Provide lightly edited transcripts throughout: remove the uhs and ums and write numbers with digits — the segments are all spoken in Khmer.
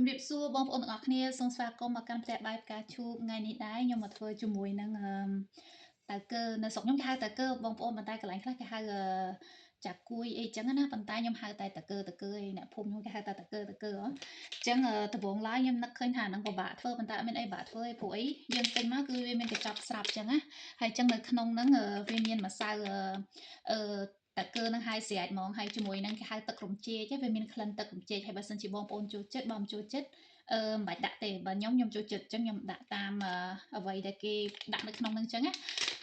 ជំរាបសួរបងប្អូនទាំងអស់គ្នាសូមស្វាគមន៍មកកាន់ផ្ទះបាយផ្កាឈូកថ្ងៃនេះដែរខ្ញុំមកធ្វើជាមួយនឹងតៅកើនៅស្រុកខ្ញុំគេហៅតៅកើបងប្អូនប៉ុន្តែកន្លែងខ្លះគេហៅចាក់គួយអីចឹងណាប៉ុន្តែខ្ញុំហៅតែតៅកើឯងអ្នកភូមិខ្ញុំគេហៅតែតៅកើអញ្ចឹងដំបូងឡើយខ្ញុំនឹកឃើញថានឹងពិបាកធ្វើប៉ុន្តែអត់មានអីពិបាកធ្វើទេព្រោះអីយើងទិញមកគឺវាមានកញ្ចប់ស្រាប់ចឹងណាហើយចឹងនៅក្នុងហ្នឹងវាមានម្សៅអឺតើកើនឹងហើយស្រាច់ហ្មងហើយជាមួយនឹងគេហៅទឹករំចេកវាមានក្លិនទឹករំចេកហើយបើសិនជាបងប្អូនចូលចិត្តបើមិនចូលចិត្តមិនបាច់ដាក់ទេបើខ្ញុំចូលចិត្តអញ្ចឹងខ្ញុំដាក់តាមអ្វីដែលគេដាក់នៅក្នុងហ្នឹងអញ្ចឹងណា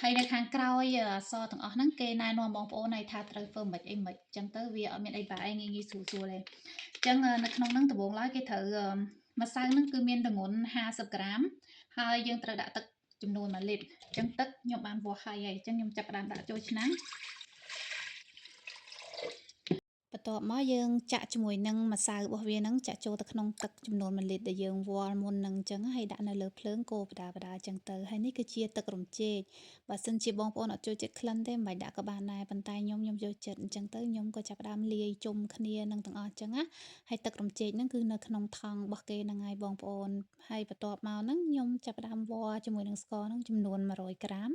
ហើយនៅខាងក្រោយអក្សរទាំងអស់ហ្នឹងគេណែនាំបងប្អូនថាត្រូវធ្វើមិនអីមិនអញ្ចឹងទៅវាអត់មានអីបាក់អីងាយស្រួលទេអញ្ចឹងនៅក្នុងហ្នឹងដំបូងឡើយគេត្រូវម្សៅហ្នឹងគឺមានទម្ងន់50ក្រាមហើយយើងត្រូវដាក់ទឹកចំនួន1លីត្រអញ្ចឹងទឹកខ្ញុំបានវាស់ហើយអញ្ចឹងខ្ញុំចាប់ផ្ដើមដាក់ចូលឆ្នាំងបន្ទាប់មកយើងចាក់ជាមួយនឹងម្សៅរបស់វាហ្នឹងចាក់ចូលទៅក្នុងទឹកចំនួន1លីត្រដែលយើងវាល់មុនហ្នឹងអញ្ចឹងហើយដាក់នៅលើភ្លើងកូរបដាអញ្ចឹងទៅហើយនេះគឺជាទឹករំចេកបើសិនជាបងប្អូនអត់ចូលចិត្តក្លិនទេមិនបាច់ដាក់ក៏បានដែរប៉ុន្តែខ្ញុំចូលចិត្តអញ្ចឹងទៅខ្ញុំក៏ចាប់ផ្ដើមលាយជុំគ្នានឹងទាំងអស់អញ្ចឹងណាហើយទឹករំចេកហ្នឹងគឺនៅក្នុងថង់របស់គេហ្នឹងហើយបងប្អូនហើយបន្ទាប់មកហ្នឹងខ្ញុំចាប់ផ្ដើមវាល់ជាមួយនឹងស្ករហ្នឹងចំនួន100ក្រាម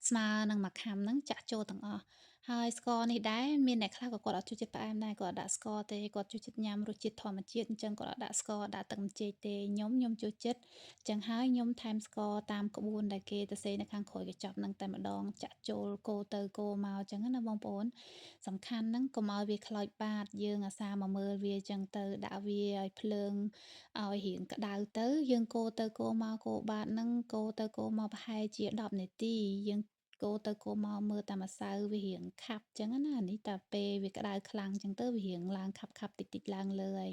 ស្មើនឹង1ខាំហ្នឹងចាក់ចូលទាំងអស់ហើយស្ករនេះដែរមានអ្នកខ្លះក៏គាត់អត់ចូលចិត្តផ្អែមដែរគាត់អត់ដាក់ស្ករទេគាត់ចូលចិត្តញ៉ាំរសជាតិធម្មជាតិអញ្ចឹងគាត់អត់ដាក់ស្ករដាក់ទឹកម្ចេកទេខ្ញុំចូលចិត្តអញ្ចឹងហើយខ្ញុំថែមស្ករតាមក្បួនដែលគេសរសេរនៅខាងក្រោយកញ្ចប់ហ្នឹងតែម្ដងចាក់ចូលកូរទៅកូរមកអញ្ចឹងណាបងប្អូនសំខាន់ហ្នឹងកុំឲ្យវាខ្លោចបាតយើងអាសាមកមើលវាអញ្ចឹងទៅដាក់វាឲ្យភ្លើងឲ្យរៀងក្តៅទៅយើងកូរទៅកូរមកកូរបាតហ្នឹងកូរទៅកូរមកប្រហែលជា10នាទីយើងកូរទៅកូរមកមើលតែម្សៅវារៀងខាប់អញ្ចឹងណានេះតែពេលវាក្តៅខ្លាំងអញ្ចឹងទៅវារៀងឡើងខាប់តិចឡើងលើហើយ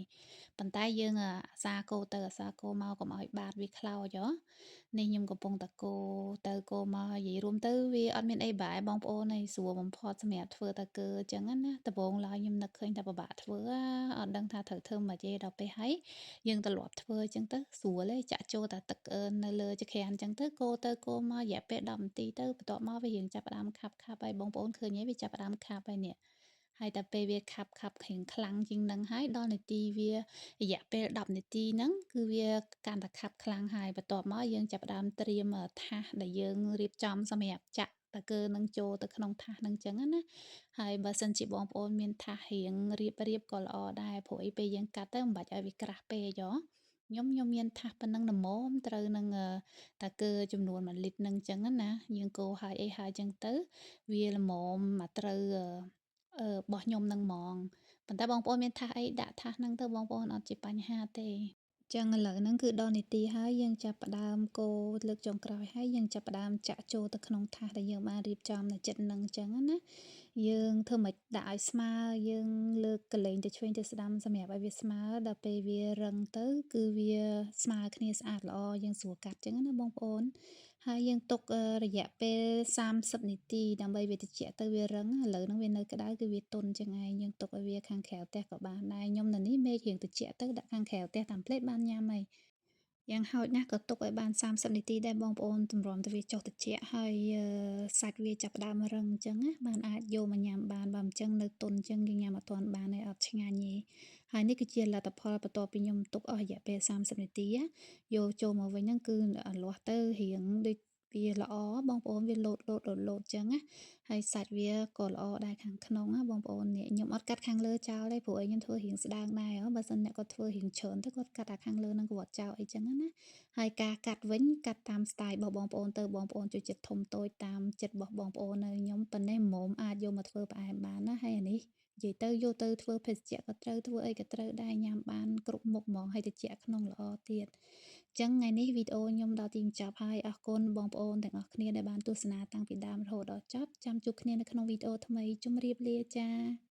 ប៉ុន្តែយើងអាសាកូរទៅអាសាកូរមកកុំឲ្យបាតវាខ្លោចនេះខ្ញុំកំពុងតែកូរទៅកូរមកនិយាយរួមទៅវាអត់មានអីបែរបងប្អូនហើយស្រួលបំផុតសម្រាប់ធ្វើតើកើអញ្ចឹងណាដំបូងឡើយខ្ញុំនឹកឃើញតែពិបាកធ្វើអត់ដឹងថាត្រូវធ្វើមិនទេដល់ពេលហើយយើងទម្លាប់ធ្វើអញ្ចឹងទៅស្រួលទេចាក់ចូលតែទឹកនៅលើចក្រានអញ្ចឹងទៅកូរទៅកូរមករយៈពេល10នាទីទៅបន្ទាប់មកវារៀងចាប់ផ្ដើមខាប់ហើយបងប្អូនឃើញទេវាចាប់ផ្ដើមខាប់ហើយនេះហើយតែពេលវាខាប់រៀងខ្លាំងជាងនឹងហើយដល់នាទីវារយៈពេល10នាទីហ្នឹងគឺវាកាន់តែខាប់ខ្លាំងហើយបន្ទាប់មកយើងចាប់ផ្ដើមត្រៀមថាសដែលយើងរៀបចំសម្រាប់ចាក់តើកើនឹងចូលទៅក្នុងថាសហ្នឹងអញ្ចឹងណាហើយបើសិនជាបងប្អូនមានថាសរៀងរៀបក៏ល្អដែរព្រោះអីពេលយើងកាត់ទៅមិនបាច់ឲ្យវាក្រាស់ពេកខ្ញុំមានថាសប៉ុណ្ណឹងល្មមត្រូវនឹងតើកើចំនួន1លីត្រហ្នឹងអញ្ចឹងណាយើងកូរហើយអីហើយអញ្ចឹងទៅវាល្មមមកត្រូវរបស់ខ្ញុំហ្នឹងហ្មងប៉ុន្តែបងប្អូនមានថាសអីដាក់ថាសហ្នឹងទៅបងប្អូនអត់ជាបញ្ហាទេចឹងឥឡូវហ្នឹងគឺដល់នាទីហើយយើងចាប់ផ្ដើមកូរលើកចុងក្រោយហើយយើងចាប់ផ្ដើមចាក់ចូលទៅក្នុងថាសដែលយើងបានរៀបចំនៅចិត្តហ្នឹងអញ្ចឹងណាយើងធ្វើម៉េចដាក់ឲ្យស្មើយើងលើកកលែងទៅឆ្វេងទៅស្ដាំសម្រាប់ឲ្យវាស្មើដល់ពេលវារឹងទៅគឺវាស្មើគ្នាស្អាតល្អយើងស្រួលកាត់អញ្ចឹងណាបងប្អូនហើយយើងទុករយៈពេល30នាទីដើម្បីវាត្រជាក់ទៅវារឹងឥឡូវហ្នឹងវានៅក្តៅគឺវាទន់ចឹងឯងយើងទុកឲ្យវាខាងក្រៅផ្ទះក៏បានដែរខ្ញុំនៅនេះមេឃរៀងត្រជាក់ទៅដាក់ខាងក្រៅផ្ទះតាមផ្លេតបានញ៉ាំហើយយ៉ាងហោចណាស់ក៏ទុកឲ្យបាន30នាទីដែរបងប្អូនទម្រាំតែវាចុះត្រជាក់ហើយសាច់វាចាប់ផ្ដើមរឹងអញ្ចឹងណាបានអាចយកមកញ៉ាំបានបើមិនអញ្ចឹងនៅទន់អញ្ចឹងយើងញ៉ាំអត់ទាន់បានទេអត់ឆ្ងាញ់ទេហើយនេះគឺជាលទ្ធផលបន្ទាប់ពីខ្ញុំទុកអស់រយៈពេល30នាទីយកចូលមកវិញហ្នឹងគឺលាស់ទៅរៀងដូចវាល្អបងប្អូនវាលោតអញ្ចឹងណាហើយសាច់វាក៏ល្អដែរខាងក្នុងណាបងប្អូននេះខ្ញុំអត់កាត់ខាងលើចោលទេព្រោះអីខ្ញុំធ្វើរៀងស្ដើងដែរបើសិនអ្នកគាត់ធ្វើរៀងច្រើនទៅគាត់កាត់ខាងលើហ្នឹងគាត់ចោលអីចឹងណាហើយការកាត់វិញកាត់តាមស្ទាយរបស់បងប្អូនទៅបងប្អូនចូលចិត្តធំតូចតាមចិត្តរបស់បងប្អូននៅខ្ញុំប៉ុណ្ណេះហ្មងអាចយកមកធ្វើផ្អែមបានណាហើយអានេះនិយាយទៅយកទៅធ្វើភេសជ្ជៈក៏ត្រូវធ្វើអីក៏ត្រូវដែរញ៉ាំបានគ្រប់មុខហ្មងហើយត្រជាក់ក្នុងល្អទៀតចឹងថ្ងៃនេះវីដេអូខ្ញុំដល់ទីបញ្ចប់ហើយអរគុណបងប្អូនទាំងអស់គ្នាដែលបានទស្សនាតាំងពីដើមរហូតដល់ចប់ចាំជួបគ្នានៅក្នុងវីដេអូថ្មីជម្រាបលាចា